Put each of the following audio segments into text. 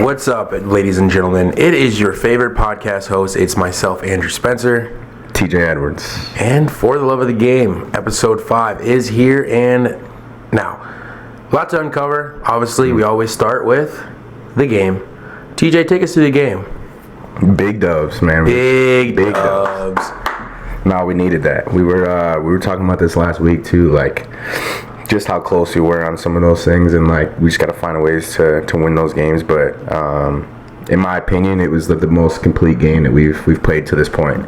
What's up, ladies and gentlemen? It is your favorite podcast host. It's myself, Andrew Spencer. TJ Edwards. And For the Love of the Game, episode 5 is here and now. A lot to uncover. Obviously, we always start with the game. TJ, take us through the game. Big dubs, man. Big dubs. No, we needed that. We were talking about this last week too, like just how close we were on some of those things, and like we just got to find ways to win those games. But in my opinion, it was the most complete game that we've played to this point.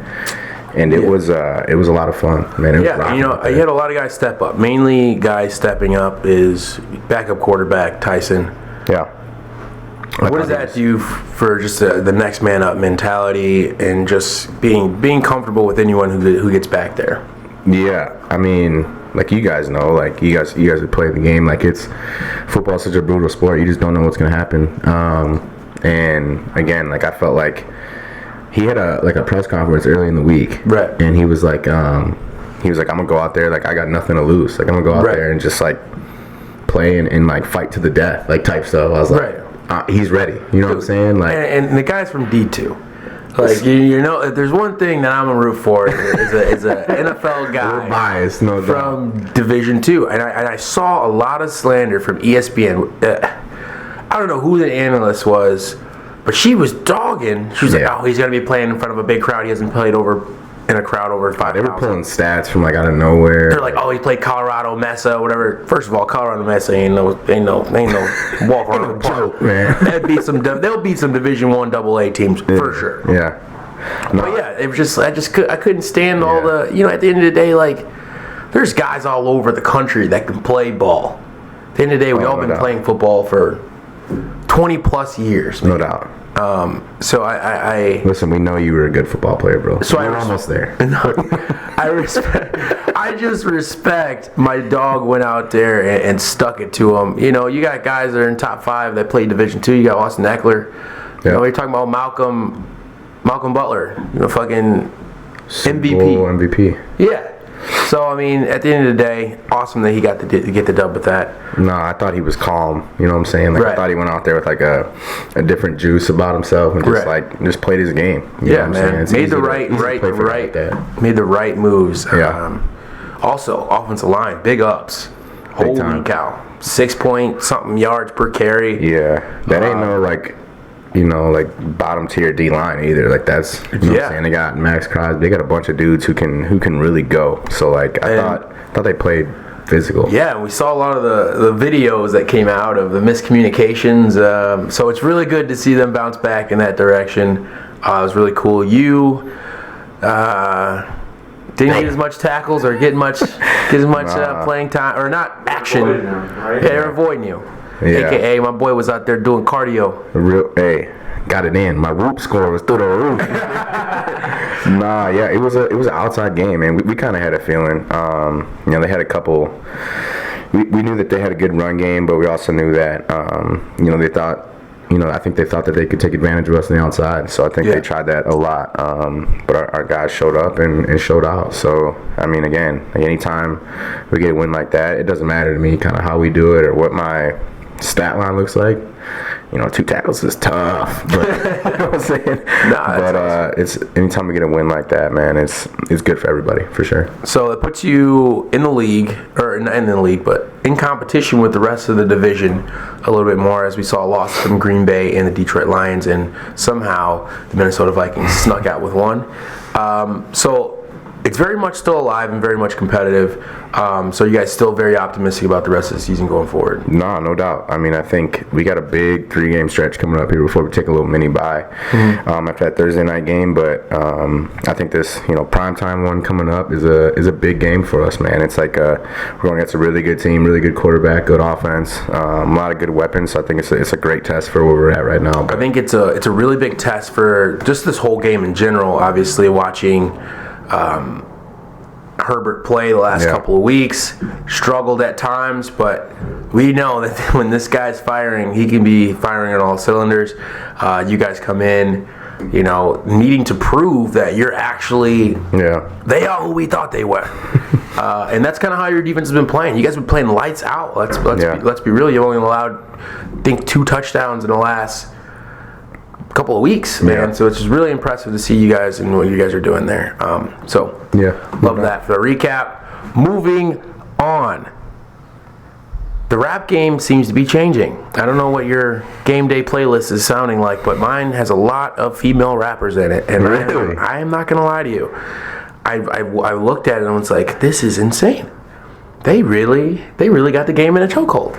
And it was a lot of fun, man. You had a lot of guys step up. Mainly guys stepping up is backup quarterback Tyson. Yeah. What does that do for just the next man up mentality and just being comfortable with anyone who gets back there? Yeah, I mean, like you guys know, like you guys have played the game. Like football's such a brutal sport. You just don't know what's gonna happen. And again, like I felt like he had a press conference early in the week, right? And he was like, I'm gonna go out there, like I got nothing to lose. Like I'm gonna go out there and just like play and like fight to the death, like type stuff. I was like, he's ready. You know what I'm saying? Like, and the guy's from D2. Like you know, if there's one thing that I'm a root for is a NFL guy biased, no from Division II, and I saw a lot of slander from ESPN. I don't know who the analyst was, but she was dogging. She was like, "Oh, he's gonna be playing in front of a big crowd. He hasn't played in a crowd over 5,000." They were pulling stats from like out of nowhere. They're like, "Oh, he played Colorado Mesa, whatever." First of all, Colorado Mesa ain't no walk around the park, man. They'll beat some Division I AA teams for sure. Yeah. No. But yeah, it was just I couldn't stand all the at the end of the day, like there's guys all over the country that can play ball. At the end of the day, we've all been playing football for 20 plus years. No doubt. So I listen. We know you were a good football player, bro. So we're almost there. I just respect my dog went out there and stuck it to him. You know, you got guys that are in top 5 that play Division II. You got Austin Eckler. You know, you're talking about Malcolm Butler. You know, fucking MVP. Yeah. So, I mean, at the end of the day, awesome that he got to get the dub with that. No, I thought he was calm. You know what I'm saying? Like I thought he went out there with like a different juice about himself and just played his game. You know what I'm saying? Made the right moves. Yeah. Also, offensive line, big ups. Holy cow. 6 point something yards per carry. Yeah. That ain't no like bottom tier D line either. Like that's what I'm saying. They got Max Crosby. They got a bunch of dudes who can really go. So like I thought they played physical. Yeah, we saw a lot of the videos that came out of the miscommunications. So it's really good to see them bounce back in that direction. It was really cool. You didn't get as much tackles or get as much playing time or not action. They're avoiding you. Yeah. AKA, my boy was out there doing cardio. Got it in. My whoop score was through the roof. It was an outside game, man. We kind of had a feeling. They had a couple. We knew that they had a good run game, but we also knew that they thought. I think they thought that they could take advantage of us on the outside. So I think they tried that a lot. But our guys showed up and showed out. So, I mean, again, like anytime we get a win like that, it doesn't matter to me kind of how we do it or what my stat line looks like. 2 tackles is tough, but you know what I'm saying. It's anytime we get a win like that, man, it's good for everybody for sure. So it puts you in the league, or not in the league, but in competition with the rest of the division a little bit more, as we saw a loss from Green Bay and the Detroit Lions, and somehow the Minnesota Vikings snuck out with one. So it's very much still alive and very much competitive. So you guys still very optimistic about the rest of the season going forward? No doubt. I mean, I think we got a big 3-game stretch coming up here before we take a little mini bye after that Thursday night game. But I think this, primetime one coming up is a big game for us, man. It's like we're going against a really good team, really good quarterback, good offense, a lot of good weapons. So I think it's a great test for where we're at right now. I think it's a really big test for just this whole game in general. Obviously, watching Herbert play the last couple of weeks, struggled at times, but we know that when this guy's firing, he can be firing on all cylinders. You guys come in, needing to prove that you're actually they are who we thought they were. And that's kind of how your defense has been playing. You guys have been playing lights out. Let's be real. You only allowed, I think, 2 touchdowns in the last couple of weeks, man. Yeah. So it's just really impressive to see you guys and what you guys are doing there. So love that for the recap. Moving on. The rap game seems to be changing. I don't know what your game day playlist is sounding like, but mine has a lot of female rappers in it. And Really? I am not going to lie to you. I looked at it and was like, this is insane. They really got the game in a chokehold.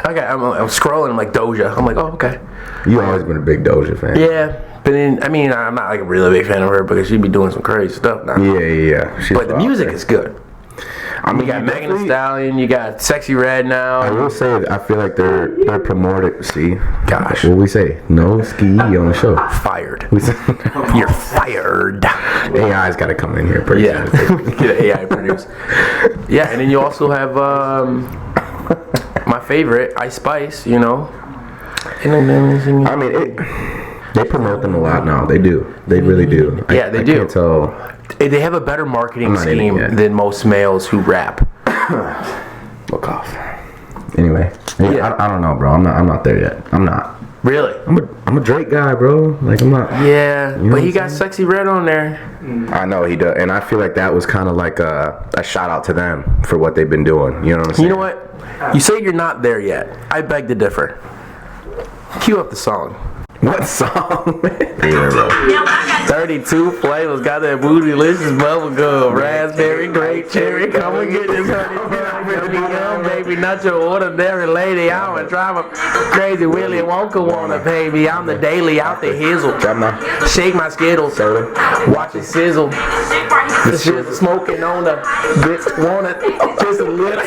Okay, I'm scrolling. I'm like Doja. I'm like, oh, okay. You always been a big Doja fan. Yeah, but I'm not like a really big fan of her because she be doing some crazy stuff now. Yeah. She's But the music is good. I mean, You got Megan Thee Stallion. You got Sexy Red now. I will say, I feel like they're promoted. See, Gosh. what we say? No ski on the show. Fired. We say, You're fired. AI's got to come in here pretty Yeah, soon. get an AI produced. Yeah, and then you also have my favorite, Ice Spice. You know. I mean, they promote them a lot now. They do. They really do. Yeah, they I do. Can't tell. They have a better marketing not in it scheme yet. than most males who rap. Look off. Anyway, Yeah. I don't know, bro. I'm not there yet. I'm not. Really? I'm a Drake guy, bro. Like I'm not. Yeah, know but what he I'm got Sexy Red on there. I know he does, and I feel like that was kind of like a shout out to them for what they've been doing. You know what I'm saying? You know what? You say you're not there yet. I beg to differ. Cue up the song. What song? Yeah, bro. 32 flavors, got that bootylicious bubble gum, raspberry, grape, cherry. Come and get this honey, young baby, not your ordinary lady. I'm a driver, crazy Willy Wonka wanna pay me. I'm the daily out the hizzle. Shake my skittles, watch it sizzle. The shit smoking on the bitch, want it just a little.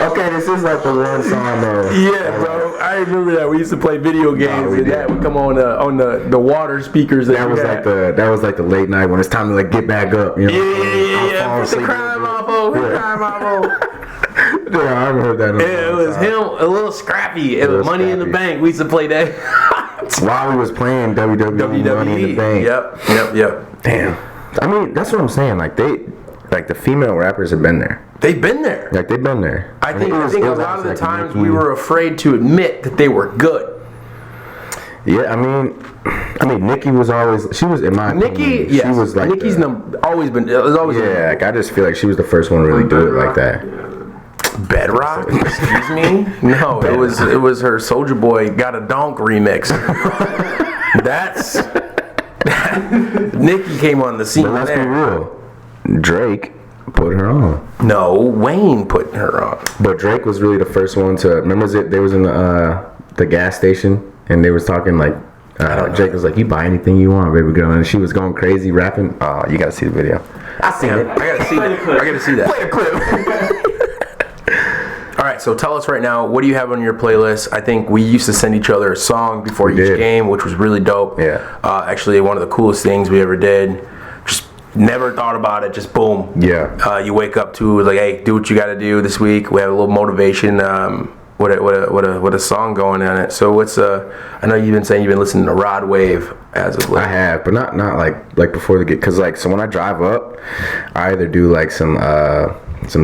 Okay, this is like the one song though. Yeah, bro. I remember that. We used to play video games, we and did. that would come on the water speakers. That was like the late night when it's time to like get back up. You know? Yeah. Put the crime off, Yeah, I haven't heard that. In a Yeah, it long was time. him, a little Scrappy. It was Little Money in the Scrappy. Bank. We used to play that. While we was playing WWE Money in the Bank. Yep. Damn. I mean, that's what I'm saying. Like the female rappers have been there. They've been there. Like they've been there. I think a lot of the like times Nicki. we were afraid to admit that they were good. Yeah, I mean, Nicki was always. She was in my Nicki, opinion, yes. She was like Nicki's always been. There's always Yeah, like I just feel like she was the first one to really do it like that. Bedrock. Excuse me. No, it was her Soulja Boy Got a Donk remix. That's Nicki came on the scene But let's be there. real. Drake put her on. No, Wayne put her on. But Drake was really the first one to. Remember, they was in the gas station and they was talking like. Drake was like, "You buy anything you want, baby girl," and she was going crazy rapping. Oh, you gotta see the video. I seen it. I gotta see that. I gotta see that. Play a clip. All right, so tell us right now, what do you have on your playlist? I think we used to send each other a song before each did. game, which was really dope. Yeah. Actually, one of the coolest things we ever did. Just never thought about it. Just boom. Yeah. You wake up to like, hey, do what you got to do this week. We have a little motivation. What a song going on it. So what's I know you've been saying you've been listening to Rod Wave as of late. I have, but not like before the game. Cause like so when I drive up, I either do like some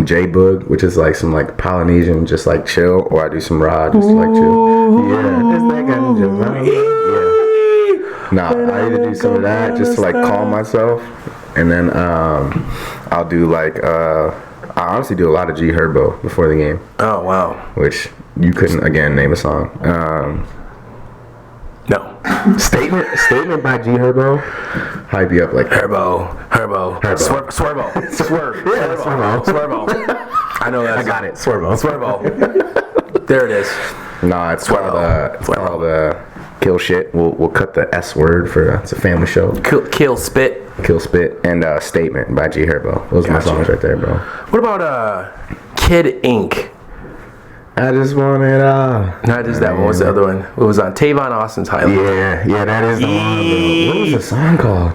J-Boog, which is like some like Polynesian, just like chill, or I do some Rod, just like chill. Yeah, it's that kind of yeah. Nah, I either do some of that just to like calm myself, and then I'll do like I honestly do a lot of G Herbo before the game, Oh wow. which you couldn't again name a song. No. Statement by G Herbo, hype you up like Herbo. Herbo. Swerve. Yeah, Swervo. I know that. I got it. Swervo. There it is. Nah, it's Swervo. called Kill Shit. We'll cut the S word for it's a family show. Kill Spit. Kill Spit and Statement by G Herbo. Those are my Gotcha. songs right there, bro. What about Kid Ink? I just want it all. Not just that one. What's the other one? It was on Tavon Austin's Highlight. Yeah, that is the one, bro. What was the song called?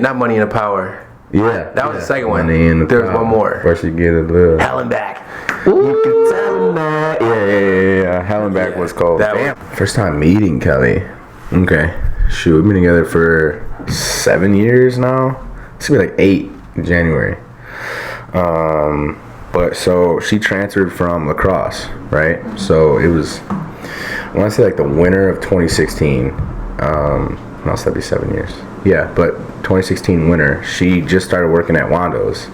Not Money in the Power. Yeah. That was the second one. Money in the There's Power. one more. First you get a little. Hell and Back. You can tell him that. Yeah. Hell and Back was called. That Damn. First time meeting Kelly. Okay. Shoot, we've been together for 7 years now. It's gonna be like 8 in January. But so she transferred from lacrosse, right? So it was I want to say like the winter of 2016. No, 77 years. Yeah, but 2016 winter, she just started working at Wando's.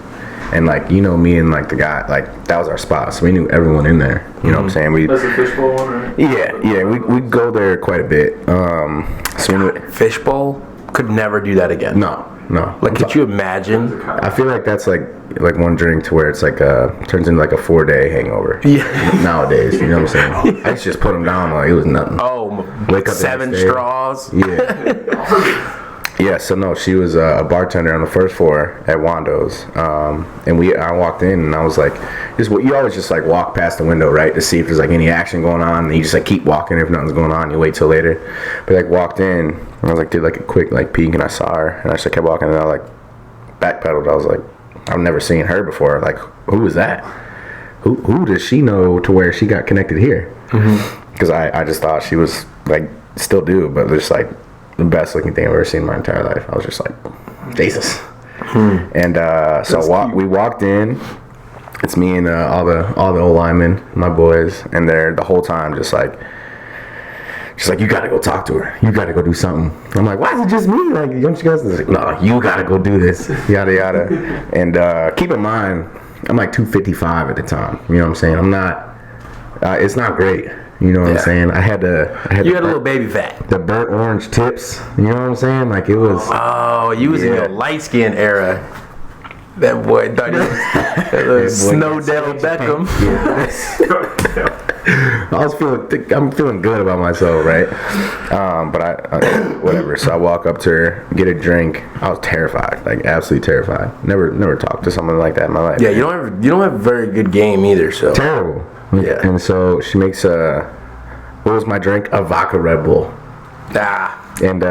And like, you know, me and like the guy, like that was our spot. So we knew everyone in there. You know what I'm saying? That's the fishbowl one, right? Yeah, we'd go there quite a bit. So we knew, Fishbowl could never do that again. no. Like, could you imagine? I feel like that's like one drink to where it's like turns into like a 4-day hangover. Yeah. Nowadays, you know what I'm saying? I used to just put them down like it was nothing. Oh, Wake up the 7 next day. straws. Yeah. Yeah, so no, she was a bartender on the first floor at Wando's, and I walked in and I was like, you always just like walk past the window, right, to see if there's like any action going on, and you just like keep walking. If nothing's going on, you wait till later. But like walked in, and I was like, did like a quick like peek, and I saw her, and I just kept walking, and I like backpedaled. I was like, I've never seen her before. Like, who is that? Who does she know to where she got connected here? Because I just thought she was like, still do, but just like the best looking thing I've ever seen in my entire life. I was just like, Jesus. And so we walked in. It's me and all the old linemen, my boys, and they're the whole time just like, you gotta go talk to her. You gotta go do something. I'm like, why is it just me? Like, don't you guys? Like, no, you gotta go do this. Yada yada. And keep in mind, I'm like 255 at the time. You know what I'm saying? I'm not. It's not great. You know what I'm saying? I had You had a little baby fat. the burnt orange tips. You know what I'm saying? Like it was. Oh, you was in your light skin era. That boy thought he was Snow Devil Beckham. I'm feeling good about myself, right? But I whatever. So I walk up to her, get a drink. I was terrified, like absolutely terrified. Never talked to someone like that in my life. Yeah, you don't have a very good game either. So Terrible. Yeah. And so she makes what was my drink? A vodka Red Bull. And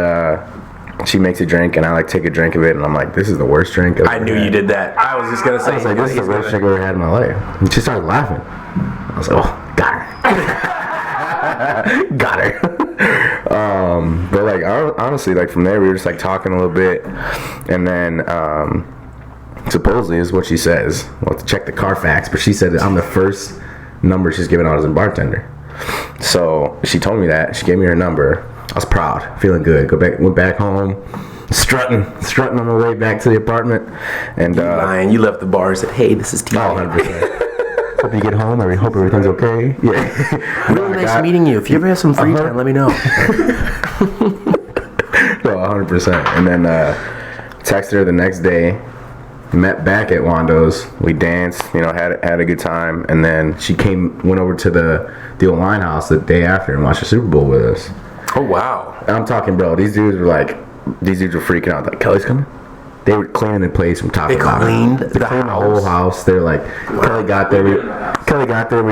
she makes a drink, and I like take a drink of it, and I'm like, this is the worst drink I knew you did that. I was just gonna say. I was like, this is the worst drink I've ever had in my life. And she started laughing. I was like, oh, got her. Got her. But like honestly, like from there we were just like talking a little bit, and then supposedly is what she says. We'll have to check the Carfax, but she said that I'm the first number she's given out as a bartender. So she told me that. She gave me her number. I was proud, feeling good. Went back home, strutting on my way back to the apartment. And Ryan, you left the bar and said, "Hey, this is T." 100%. Hope you get home. I hope everything's okay. Yeah. Really nice meeting you. If you ever have some free time, let me know. No, 100%. And then texted her the next day. Met back at Wando's. We danced, had a good time, and then she went over to the old line house the day after and watched the Super Bowl with us. Oh wow! And I'm talking, bro. These dudes were freaking out. Like, Kelly's coming. They were cleaning the place from top to bottom. They cleaned the whole house. They're like, Kelly got there. We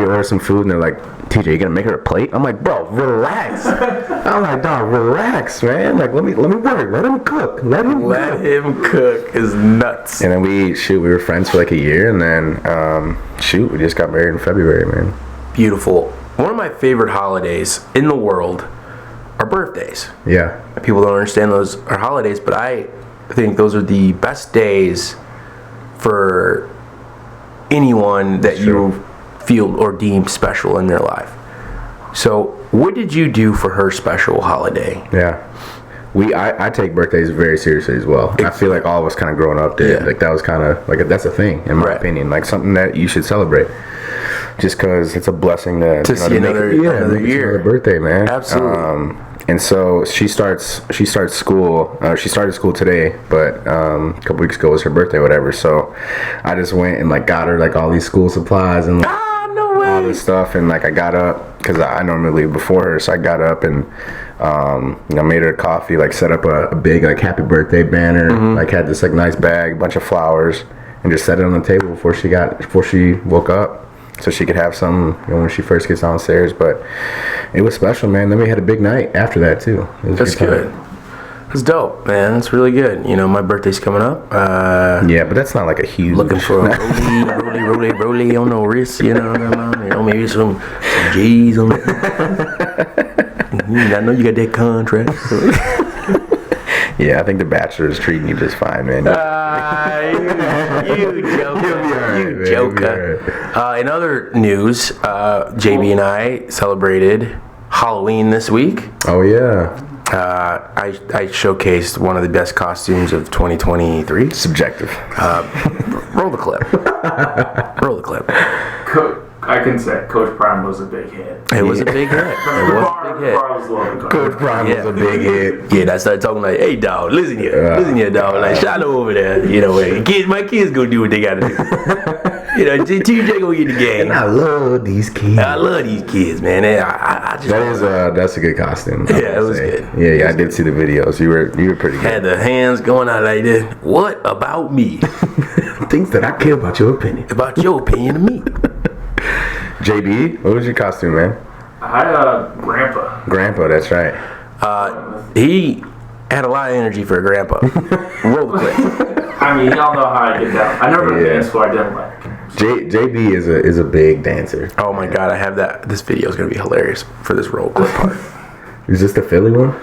ordered some food, and they're like, TJ, you gonna make her a plate? I'm like, bro, relax. I'm like, dog, relax, man. Like, let me work. Let him cook. Let him cook is nuts. And then we were friends for like a year, and then we just got married in February, man. Beautiful. One of my favorite holidays in the world are birthdays. Yeah. People don't understand those are holidays, but I think those are the best days for anyone that you feel or deem special in their life. So what did you do for her special holiday? Yeah. I take birthdays very seriously as well. I feel like all of us kind of growing up did. Yeah. Like that was kind of like that's a thing in my opinion. Like something that you should celebrate. Just because it's a blessing to see another year, another birthday, man. Absolutely. And so she starts school. She started school today, but a couple weeks ago was her birthday, whatever. So I just went and like got her like all these school supplies and all this stuff. And like I got up because I normally leave before her, so I got up and made her coffee, like set up a big like happy birthday banner, like had this like nice bag, bunch of flowers, and just set it on the table before she woke up. So she could have some when she first gets downstairs. But it was special, man. Then we had a big night after that, too. That's good. That's dope, man. That's really good. My birthday's coming up. Yeah, but that's not like a huge... Looking for a rollie on the wrist, maybe some G's on it. I know you got that contract. Yeah, I think the Bachelor is treating you just fine, man. You joker. In other news, JB and I celebrated Halloween this week. Oh yeah. I showcased one of the best costumes of 2023. Subjective. Roll the clip. Roll the clip. I can say Coach Prime was a big hit. It was a big hit. It was a big hit. Coach Prime was a big hit. Yeah, I started talking like, hey, dog, listen here, dog. Like, Shiloh over there, you know, my kids gonna do what they gotta do. You know, TJ gonna get the game. I love these kids. I love these kids, man. I just That's a good costume. Yeah, it was good. Yeah, I did see the videos. You were pretty good. had the hands going out like this. What about me? Things that I care about your opinion. About your opinion of me? JB, what was your costume, man? Grandpa. Grandpa, that's right. He had a lot of energy for a grandpa. Roll the clip. I mean, y'all know how I get down. I never danced, so I didn't like. JB is a big dancer. Oh my god, I have that. This video is gonna be hilarious for this roll clip part. Is this the Philly one?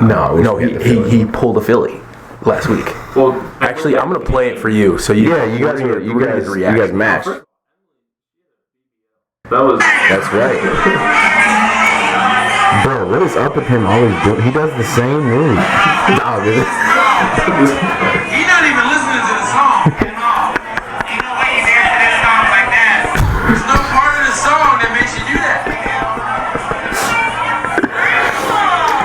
No, he pulled a Philly last week. Well, Actually, I'm gonna play it for you. So you guys matched. That's right. Bro, what is up with him always doing? He does the same move. He's not even listening to the song at all. Ain't no way you dance to this song like that. There's no part of the song that makes you do that.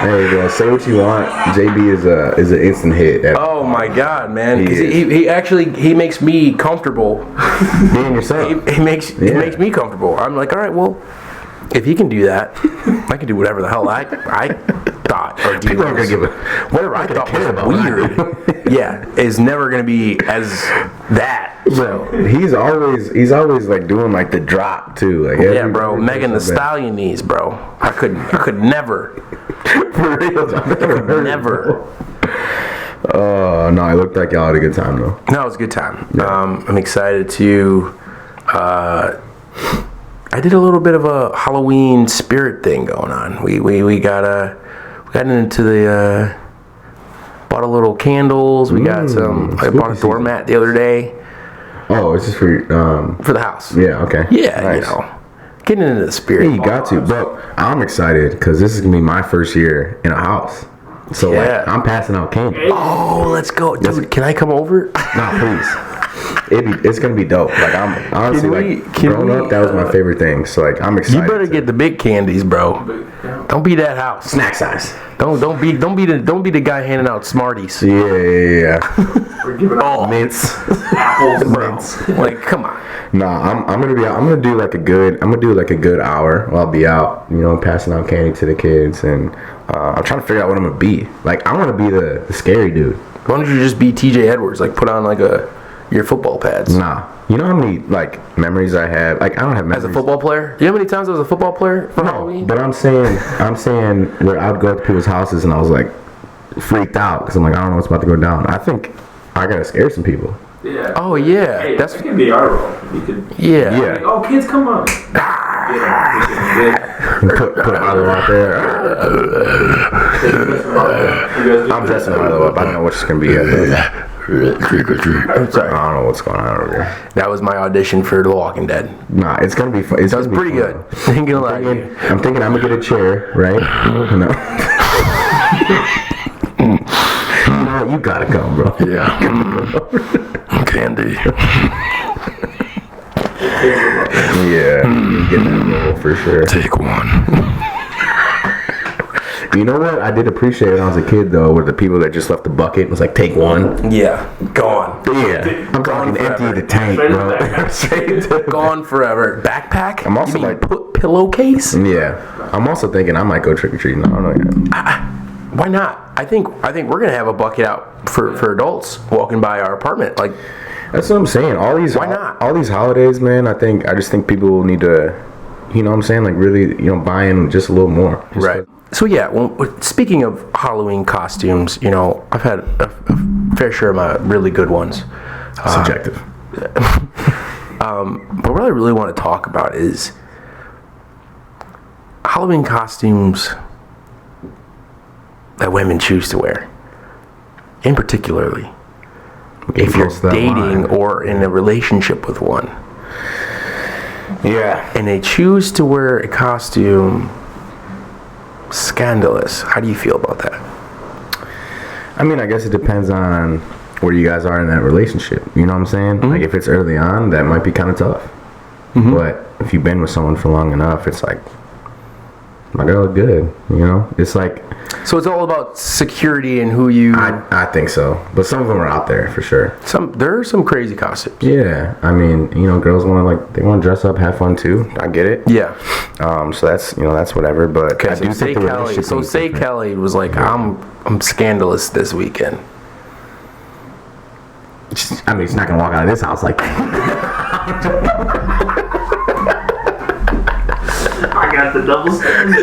Hey, bro, say what you want. JB is an instant hit. Oh my god, man! He He actually makes me comfortable. Being yourself. He makes me comfortable. I'm like, all right, well, if he can do that, I can do whatever the hell I thought or do. People aren't gonna give a whatever I thought was weird. Yeah, is never gonna be as that. Bro, he's always like doing like the drop too. Like Yeah, bro, Megan the Stallion knees, bro. I could never. For real, Never. Oh no, it looked like y'all had a good time though. No, it was a good time. I'm excited to. I did a little bit of a Halloween spirit thing going on. We got into the bought a little candles. We got some. I bought a doormat the other day. Oh, it's just for the house. Yeah. Okay. Yeah, Nice. you know, getting into the spirit. Yeah, you got to. But I'm excited because this is gonna be my first year in a house. So Yeah. like, I'm passing out candy. Oh, let's go, dude! Can I come over? Nah, please. It's gonna be dope. Like I'm honestly growing up, that was my favorite thing. So like I'm excited. You better get the big candies, bro. Don't be that house. snack size. Don't be the guy handing out Smarties. Yeah. we're giving out Mints. apples, bro. Like, come on. Nah, I'm gonna do like a good hour. I'll be out, passing out candy to the kids, and I'm trying to figure out what I'm gonna be. Like I want to be the scary dude. Why don't you just be TJ Edwards? Like, put on like your football pads. Nah, you know how many like memories I have? Like I don't have memories. As a football player, do you know how many times I was a football player for No, Halloween? but I'm saying where I'd go to people's houses and I was like freaked out because I'm like, I don't know what's about to go down. I think I gotta scare some people. Yeah. Oh yeah, Hey, that's that can be our role. You could. yeah. Yeah. Like, oh, kids, come on. Put Milo out there. I'm dressing Milo up. I don't know what it's gonna be yet. Trick or treat. I'm I sorry. don't know what's going on over here. That was my audition for The Walking Dead. Nah, it's gonna be fun. That was pretty good. I ain't gonna lie to you. I'm thinking I'm gonna get a chair, right? No. No, you gotta come, bro. Yeah. Candy. Yeah, you get that role for sure. Take one. You know what? I did appreciate when I was a kid though, where the people that just left the bucket was like, take one. Yeah. Gone. Yeah, I'm talking empty forever. the tank, bro. Straight to- Gone forever. Backpack? I'm also you mean like- put pillowcase? Yeah, I'm also thinking I might go trick or treating. I don't know yet. Why not? I think we're gonna have a bucket out for adults walking by our apartment. Like, That's what I'm saying. Why not? All these holidays, man. I just think people will need to, you know what I'm saying? Like really, buy in just a little more. Just right. So yeah, well, speaking of Halloween costumes, I've had a fair share of my really good ones. Subjective. But what I really want to talk about is Halloween costumes that women choose to wear, in particularly if you're Close to that dating line. or in a relationship with one, Yeah. and they choose to wear a costume Scandalous. How do you feel about that? I mean, I guess it depends on where you guys are in that relationship. You know what I'm saying? Mm-hmm. Like, if it's early on, that might be kind of tough. Mm-hmm. But if you've been with someone for long enough, it's like, my girl look good. You know? It's like, So it's all about security and who you. I think so. But some of them are out there for sure. There are some crazy costumes. Yeah. I mean, you know, girls they want to dress up, have fun too. I get it. Yeah. So that's, you know, that's whatever. But Okay. I So do say think the Kelly. relationship So is say different. Kelly was like, I'm scandalous this weekend. I mean, she's not gonna walk out of this house like I got the double standard.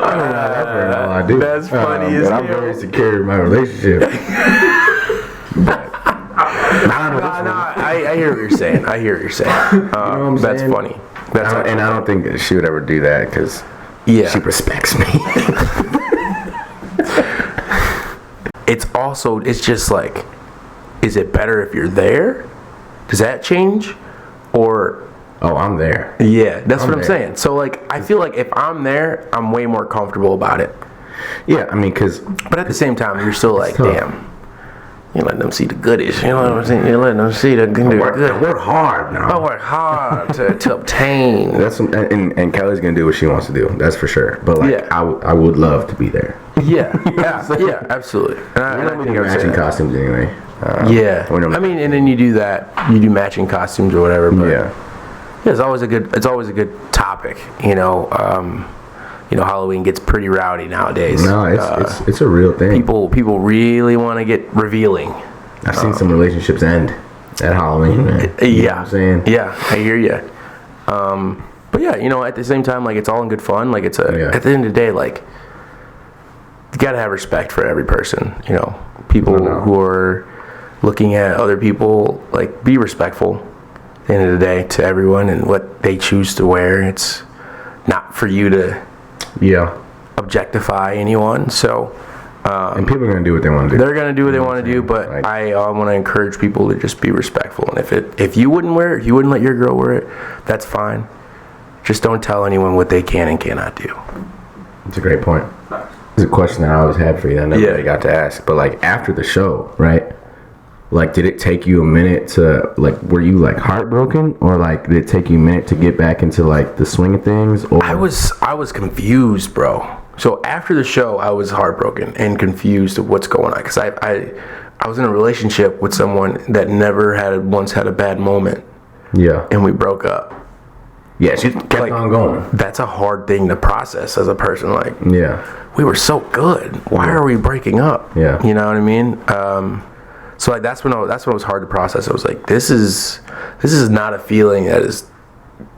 I do. That's funny as but I'm hell. very secure in my relationship. I hear what you're saying. I hear what you're saying. what I'm That's saying? funny. That's And I don't think she would ever do that because yeah. she respects me. It's just like, is it better if you're there? Does that change? Or Oh, I'm there. yeah, that's what I'm there. saying. So like, I feel like if I'm there, I'm way more comfortable about it. Yeah, I mean, because But at the same time, you're still like, tough. damn, you letting them see the goodies. You know what I'm saying? You're letting them see the good. we're hard now. I work hard to obtain. That's and Kelly's gonna do what she wants to do. That's for sure. But like, Yeah. I would love to be there. Yeah, yeah, absolutely. And I We think do I would say matching that. costumes anyway. Yeah, we don't- I mean, and then you do that. You do matching costumes or whatever. But Yeah. it's always a good topic. You know, Halloween gets pretty rowdy nowadays. No, it's a real thing. People really want to get revealing. I've seen some relationships end at Halloween, man. You know Yeah, what I'm saying? yeah, I hear you. But yeah, at the same time, like, it's all in good fun. Like, it's Yeah. at the end of the day, like, you gotta have respect for every person. People I know. who are looking at other people, like, be respectful at the end of the day to everyone and what they choose to wear. It's not for you to Yeah. objectify anyone. So And people are gonna do what they want to do. they're gonna do what they want to do, but Like- I want to encourage people to just be respectful. And if you wouldn't wear it, if you wouldn't let your girl wear it, that's fine. Just don't tell anyone what they can and cannot do. It's a great point. It's a question that I always had for you that I never Yeah. really got to ask. But like after the show, right? Like, did it take you a minute to like? Were you like heartbroken, or like did it take you a minute to get back into like the swing of things? Or I was confused, bro. So after the show, I was heartbroken and confused of what's going on because I was in a relationship with someone that never once had a bad moment, yeah, and we broke up. yeah. She kept Like, on going. That's a hard thing to process as a person. Like, Yeah, we were so good. Why are we breaking up? Yeah. You know what I mean? So like that's when it was hard to process. I was like, this is not a feeling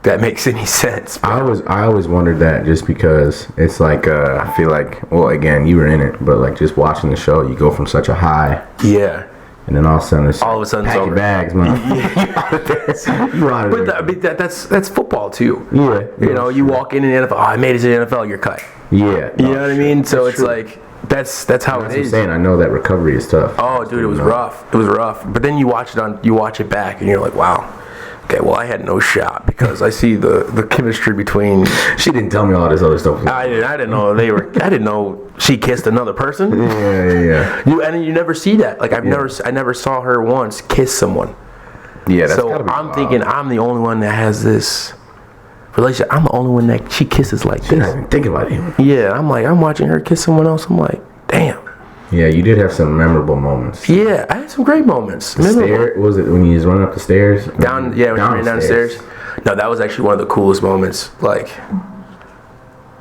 that makes any sense. I always wondered that just because it's like I feel like, well, again, you were in it, but like just watching the show, you go from such a high, Yeah. and then all of a sudden it's All of a sudden it's pack over. your bags, man. You out of But there. I mean, that's football too. Yeah. You walk in the NFL. Oh, I made it to the NFL. You're cut. Yeah, You know what I mean? So it's true. like that's how That's it what I'm is. saying. I know that recovery is tough. Oh, dude, it was rough. It was rough. But then you watch it back, and you're like, wow. Okay, well, I had no shot because I see the chemistry between. She didn't tell me all this other stuff. I didn't know they were. I didn't know she kissed another person. Yeah. You never see that. Like I never saw her once kiss someone. Yeah, that's So gotta be I'm wild. thinking I'm the only one that has this relationship. I'm the only one that she kisses like You're not this. even thinking about it. Yeah, I'm watching her kiss someone else. I'm like, damn. Yeah, you did have some memorable moments. Yeah, I had some great moments. The stair, was it when you was running up the stairs? When you ran downstairs. No, that was actually one of the coolest moments. Like,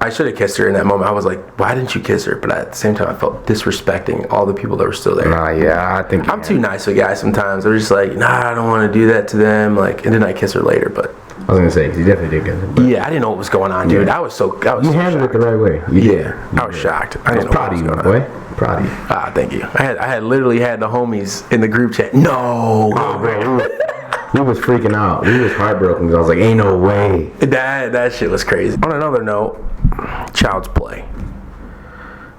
I should have kissed her in that moment. I was like, why didn't you kiss her? But at the same time, I felt disrespecting all the people that were still there. Nah, yeah, I think I'm too nice with guys sometimes. They're just like, nah, I don't want to do that to them. Like, and then I kiss her later. But I was gonna say 'cause you definitely did get it. But yeah, I didn't know what was going on, dude. Yeah. I was so you handled it the right way. You did. Yeah, I was shocked. I I was didn't know proud what of was you, going my on. boy. Proud of you. Ah, thank you. I had literally had the homies in the group chat. No, We was freaking out. We was heartbroken because I was like, ain't no way. that shit was crazy. On another note, Child's Play.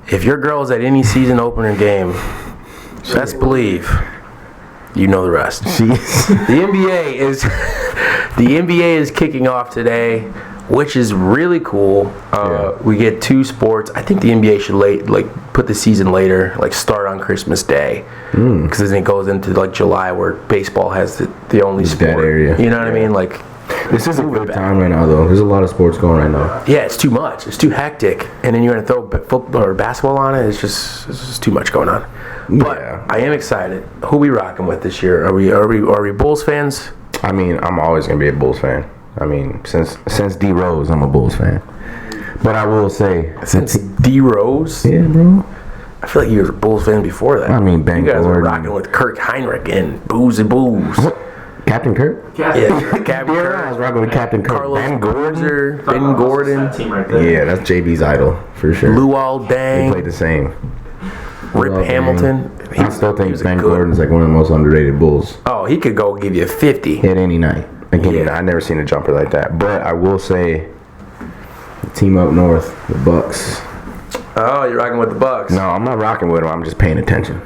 If your girl's at any season opener game, best believe you know the rest. Jeez. The NBA is kicking off today which is really cool. We get 2 sports. I think the NBA should put the season later, like start on Christmas Day, because then it goes into like July where baseball has the only sport. That area. You know what I mean? Like, This is a good time right now, though. There's a lot of sports going right now. yeah, it's too much. It's too hectic, and then you're gonna throw football or basketball on it. It's just too much going on. But Yeah. I am excited. Who we rocking with this year? Are we Bulls fans? I mean, I'm always gonna be a Bulls fan. I mean, since D Rose, I'm a Bulls fan. But I will say, Since D Rose, yeah, bro. I feel like you were a Bulls fan before that. I mean, Ben you guys were Gordon. rocking with Kirk Heinrich and Boozy Booze. Captain Kirk? Yeah, Captain Yeah, I Kirk, was rocking with Captain Kirk. Carlos Ben Gordon. Boozer, Ben Gordon, That team right there. Yeah, that's JB's idol for sure. Luol They played Deng, the same. Rip Luol Deng. Hamilton. I still he think was Ben good. Gordon's like one of the most underrated Bulls. Oh, he could go give you 50. Hit any night. Again, Yeah. I never seen a jumper like that. But I will say, the team up north, the Bucks. Oh, you're rocking with the Bucks. No, I'm not rocking with them. I'm just paying attention.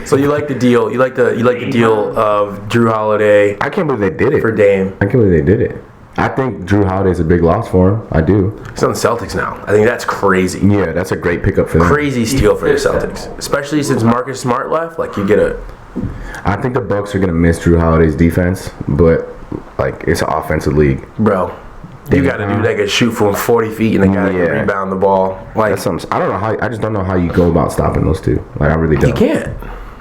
So you like the deal? You like the deal of Drew Holiday I can't believe they did it. for Dame? I can't believe they did it. I think Drew Holiday's a big loss for him. I do. He's on the Celtics now. I think that's crazy. Yeah, that's a great pickup for them. Crazy steal for the Celtics, especially since Marcus Smart left. Like you get a I think the Bucks are gonna miss Drew Holiday's defense, but like it's an offensive league. bro. You got a dude that can shoot from 40 feet and a guy that Yeah. can rebound the ball. Like That's something. I don't know how. I just don't know how you go about stopping those two. Like I really don't. you can't.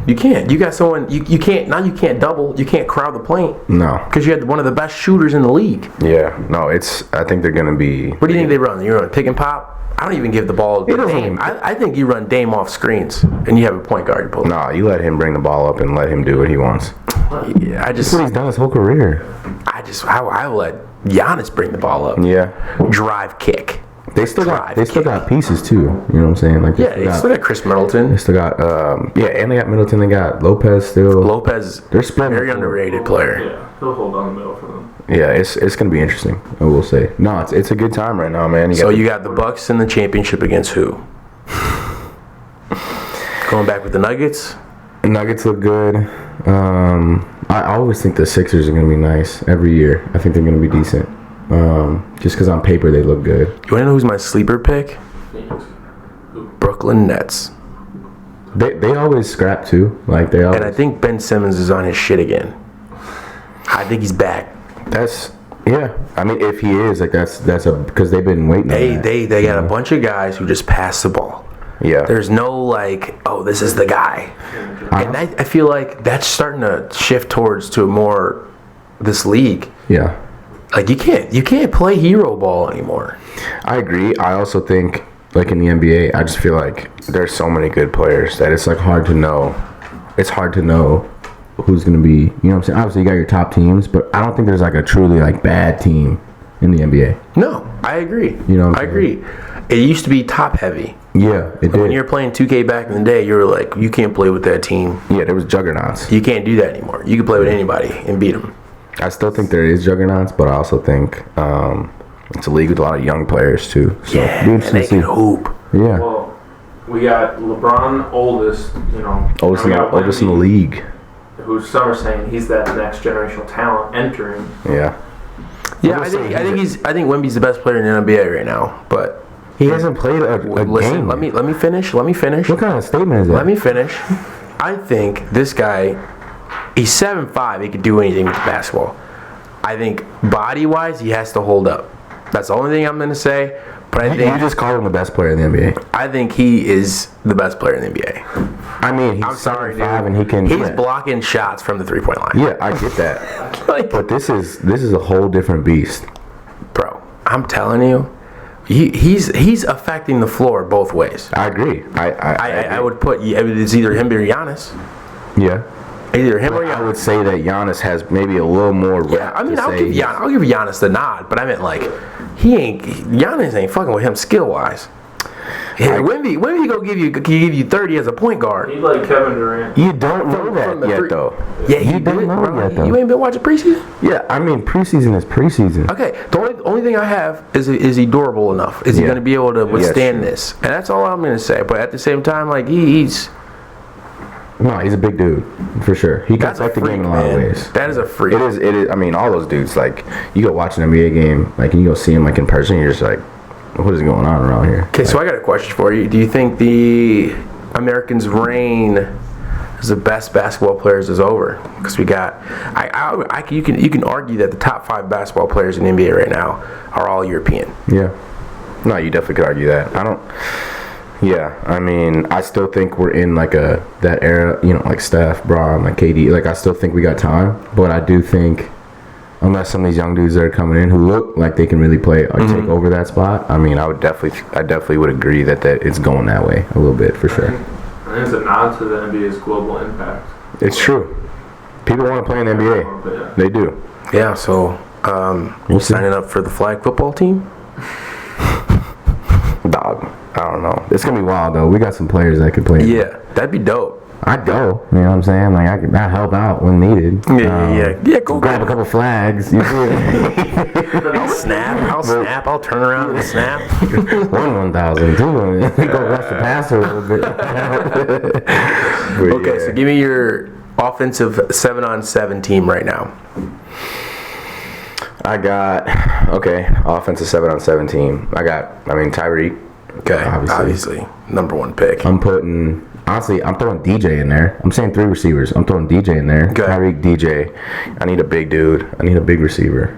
You can't. You got someone. You can't. Now you can't double. You can't crowd the paint No. because you had one of the best shooters in the league. Yeah. No. It's. I think they're gonna be. What do you think they run? You run pick and pop? I don't even give the ball to It doesn't Dame. even- I think you run Dame off screens and you have a point guard to pull. Nah. You let him bring the ball up and let him do what he wants. Yeah, That's what he's done his whole career. I will let Giannis bring the ball up. Yeah. Drive kick. They still got. Drive They still kick. got pieces too. You know what I'm saying? Like Yeah, they still got Chris Middleton. They still got. Yeah, and they got Middleton. They got Lopez still. Lopez, They're spreading very the floor. underrated player. Yeah, he'll hold on the middle for them. Yeah, it's gonna be interesting. I will say. No, it's a good time right now, man. So you got the Bucks in the championship against who? Going back with the Nuggets. Nuggets look good. I always think the Sixers are gonna be nice every year. I think they're gonna be decent. Just because on paper they look good. You want to know who's my sleeper pick? Phoenix. Brooklyn Nets. They always scrap too. Like they always. And I think Ben Simmons is on his shit again. I think he's back. That's yeah. I mean, if he is like that's a because they've been waiting. on that. They got a bunch of guys who just pass the ball. Yeah. There's no like, oh, this is the guy. And I feel like that's starting to shift towards to more this league. Yeah. Like you can't play hero ball anymore. I agree. I also think like in the NBA, I just feel like there's so many good players that it's like hard to know. It's hard to know who's gonna be. You know what I'm saying? Obviously, you got your top teams, but I don't think there's like a truly like bad team in the NBA. No, I agree. You know what I I'm agree. It used to be top heavy. Yeah, it When did. you were playing 2K back in the day, you were like, you can't play with that team. Yeah, there was juggernauts. You can't do that anymore. You can play with anybody and beat them. I still think there is juggernauts, but I also think it's a league with a lot of young players too. So Yeah, it'll be and interesting they to can see. hoop. Yeah, Well, we got LeBron, oldest, you know. oldest in and we the, got oldest in the Wemby, league. Who some are saying he's that next generational talent entering. Yeah, Yeah, I think Wemby's the best player in the NBA right now. But he hasn't played a listen, game. let me finish. Let me finish. What kind of statement is that? Let me finish. I think this guy, he's 7'5". He could do anything with the basketball. I think body-wise, he has to hold up. That's the only thing I'm going to say. But I You think just called him the best player in the NBA. I think he is the best player in the NBA. I mean, he's I'm sorry, dude. 7'5" and he can. He's yeah. blocking shots from the three-point line. Yeah, I get that. Like, But this is a whole different beast. bro, I'm telling you, he's affecting the floor both ways. I agree. I would put it's either him or Giannis. Yeah. Either him or I Giannis. would say that Giannis has maybe a little more. Yeah, I mean, to I'll say give Giannis the nod, but I meant like Giannis ain't fucking with him skill wise. Yeah, Wemby can give you 30 as a point guard. He's like Kevin Durant. You don't know From that the yet, three- though. Yeah, he You don't did, know bro. yet, though. You ain't been watching preseason? Yeah, I mean, preseason is preseason. Okay, the only thing I have is he durable enough? Is he Yeah. going to be able to withstand true. this? And that's all I'm going to say. But at the same time, like he's No, he's a big dude for sure. He can That's a affect the freak, game in a lot of man. ways. That is a freak. It is. It is. I mean, all those dudes. Like, you go watch an NBA game, like, and you go see him like in person. You're just like, what is going on around here? Okay, so I got a question for you. Do you think the Americans' reign as the best basketball players is over? Because we got, you can argue that the top 5 basketball players in the NBA right now are all European. Yeah. No, you definitely could argue that. I don't. Yeah, I mean, I still think we're in like that era, you know, like Steph, Bron, like KD. Like, I still think we got time, but I do think unless some of these young dudes that are coming in who look like they can really play or take over that spot, I mean, I definitely would agree that it's going that way a little bit for sure. I think it's a nod to the NBA's global impact. It's true. People want to play in the NBA. But yeah. They do. Yeah, so you see. signing up for the flag football team? Dog. I don't know. It's gonna be wild though. We got some players that could play. Yeah, that'd be dope. I'd go. You know what I'm saying? Like, I'd help out when needed. Yeah, go Grab a couple flags. You feel me? I'll snap, I'll turn around and snap. 1,000, 2,000. Go rush the passer a little bit. But Okay, yeah. so give me your offensive 7-on-7 team right now. I got offensive 7-on-7 team. Tyreek. Okay, obviously number 1 pick. I'm throwing DJ in there. I'm saying 3 receivers. I'm throwing DJ in there. Okay. Tyreek, DJ. I need a big dude. I need a big receiver.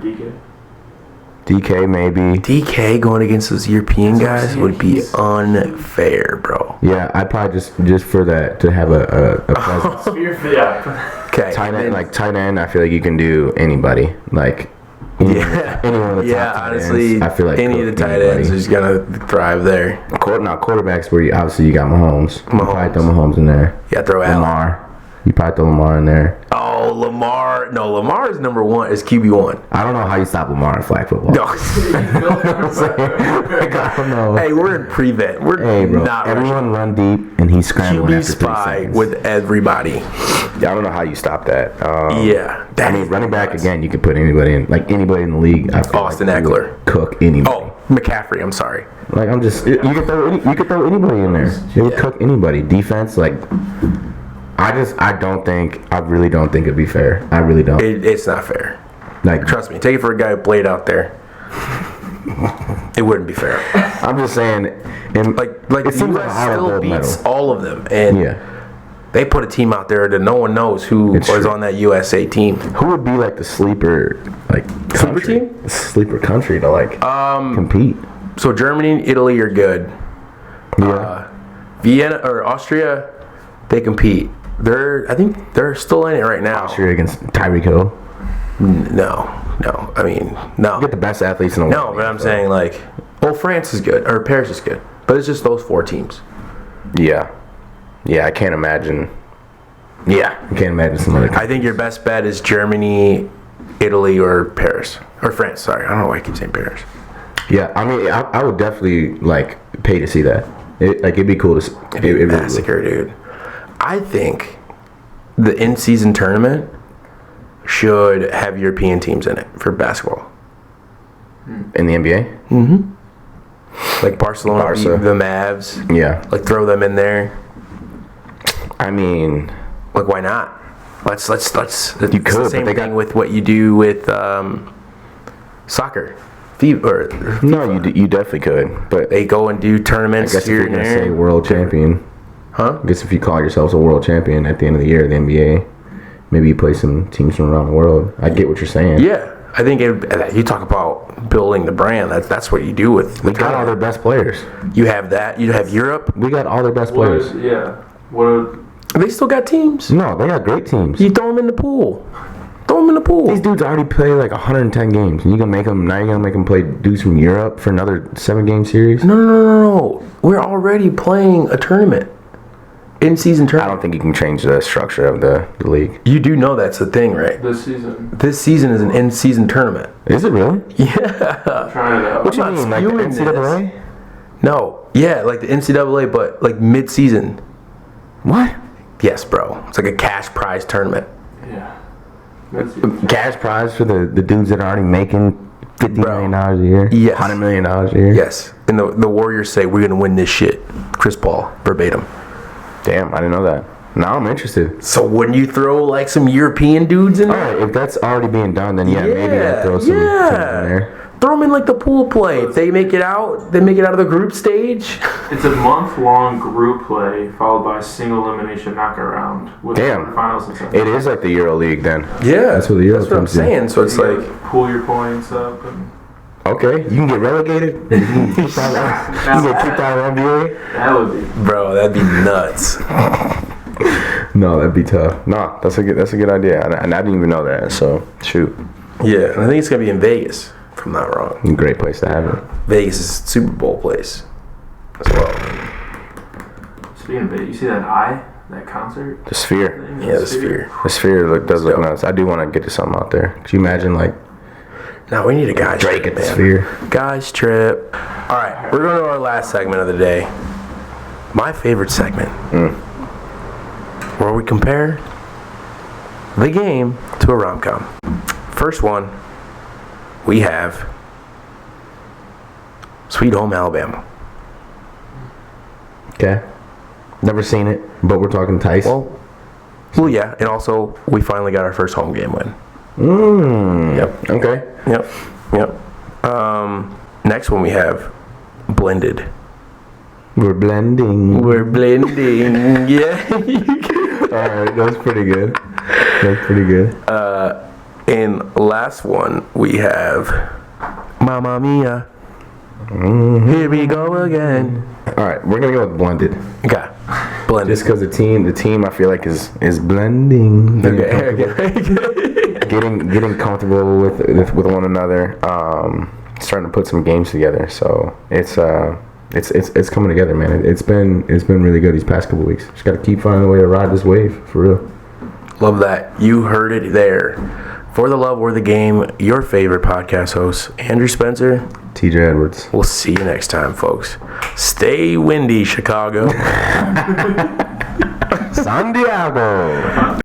DK maybe. DK going against those European guys would be unfair, bro. Yeah, I'd probably just for that to have a presence. Yeah. Okay. Tight end. I feel like you can do anybody. Like anyone of the top tight honestly, ends, I feel like any of the tight anybody. ends is gonna thrive there. Now quarterbacks where you got Mahomes. You probably throw Mahomes in there. Yeah, throw Allen. Lamar. You probably throw Lamar in there. Oh, Lamar. No, Lamar is number 1. Is QB1. I don't know how you stop Lamar in flag football. No. Like, I don't know. Hey, we're in prevent. We're Hey, bro. not Everyone run deep, and he's scrambling QB after 3 spy seconds. with everybody. Yeah, I don't know how you stop that. Yeah. I mean, running back again, you could put anybody in. Like anybody in the league. I feel Austin like you would Eckler. cook anybody. Oh, McCaffrey. I'm sorry. Like, I'm just, you could throw anybody in there. You would cook anybody. Defense, like, I really don't think it'd be fair. I really don't. It's not fair. Like, Trust me. Take it for a guy who played out there. It wouldn't be fair. I'm just saying, Like it the seems like U.S. a still gold beats medal. all of them, and Yeah. they put a team out there that no one knows who It's was true. on that USA team. Who would be like the sleeper, like Sleeper country? team? The sleeper country to like compete. So Germany and Italy are good. Yeah. Vienna or Austria, they compete. I think they're still in it right now. Austria against Tyreek Hill. No. I mean, no. Get the best athletes in the world. No, but I'm saying like, France is good or Paris is good, but it's just those 4 teams. Yeah. Yeah, I can't imagine. Yeah, I can't imagine some other. I think your best bet is Germany, Italy, or Paris or France. Sorry, I don't know why I keep saying Paris. Yeah, I mean, I would definitely like pay to see that. It'd be cool to see. It really would. Massacre, dude. I think the in-season tournament should have European teams in it for basketball. In the NBA. Like Barcelona, Barca. beat the Mavs. Yeah. Like throw them in there. I mean, Like why not? Let's. It's could, the but same they thing got- with what you do with soccer. FIFA. no, you definitely could, but They go and do I tournaments guess if here you're and gonna say there. world champion, Huh? I guess if you call yourselves a world champion at the end of the year, the NBA, maybe you play some teams from around the world. I get what you're saying. Yeah, I think you talk about building the brand. That's what you do with. We got all their best players. You have that. You have Europe. We got all their best What players. is, yeah. What are, They still got teams. No, they got great teams. You throw them in the pool. Throw them in the pool. These dudes already play like 110 games, and you're gonna make them play dudes from Europe for another 7-game series. No. We're already playing a tournament. In-season I tournament. don't think you can change the structure of the league. You do know that's the thing, right? this season? This season is an in-season tournament. Is it really? Yeah. Trying it out. What you I'm not mean, like the spewing this. NCAA? No. Yeah, like the NCAA, but like mid-season. What? Yes, bro. It's like a cash prize tournament. Yeah. Mid-season. Cash prize for the dudes that are already making $50 Bro. million a year? Yes. $100 million a year? Yes. And the Warriors say, we're going to win this shit. Chris Paul, verbatim. Damn, I didn't know that. Now I'm interested. So wouldn't you throw like some European dudes in All there? right, if that's already being done, then yeah, maybe I'll throw some teams in there. Throw them in like the pool play. If they make it out, they make it out of the group stage. It's a month-long group play followed by a single elimination knockout round with Damn. finals and stuff. It is like the Euro League then. Yeah, That's what the Euro that's what I'm comes in. saying. So it's You like, gotta pool your points up and Okay, you can get relegated. You can get kicked out of NBA. that would be. bro, that'd be nuts. No, that'd be tough. No, that's a good idea. And I didn't even know that. So shoot, Yeah, and I think it's gonna be in Vegas, if I'm not wrong. great place to have it. Vegas is a Super Bowl place as well. Speaking of it, you see that that concert The Sphere. thing? Yeah, the Sphere. The Sphere does look Dope. nuts. I do want to get to something out there. Could you imagine like Now we need a guys Drake trip, at the man. Sphere? Guys trip. All right, we're going to our last segment of the day. My favorite segment, where we compare the game to a rom-com. First one, we have Sweet Home Alabama. Okay. Never seen it, but we're talking Tice. Well, yeah, and also we finally got our first home game win. Yep. Okay. Yep. Next one we have Blended. We're blending. We're blending. Yeah. Alright, that's pretty good. That's pretty good. And last one we have Mamma Mia. Here we go again. Alright, we're gonna go with blended. Okay. Blended. Just because the team I feel like is blending. Getting comfortable with one another. Starting to put some games together. So it's coming together, man. It's been really good these past couple weeks. Just got to keep finding a way to ride this wave for real. Love that. You heard it there. For the Love or the Game, your favorite podcast host, Andrew Spencer. TJ Edwards. We'll see you next time, folks. Stay windy, Chicago. San Diego.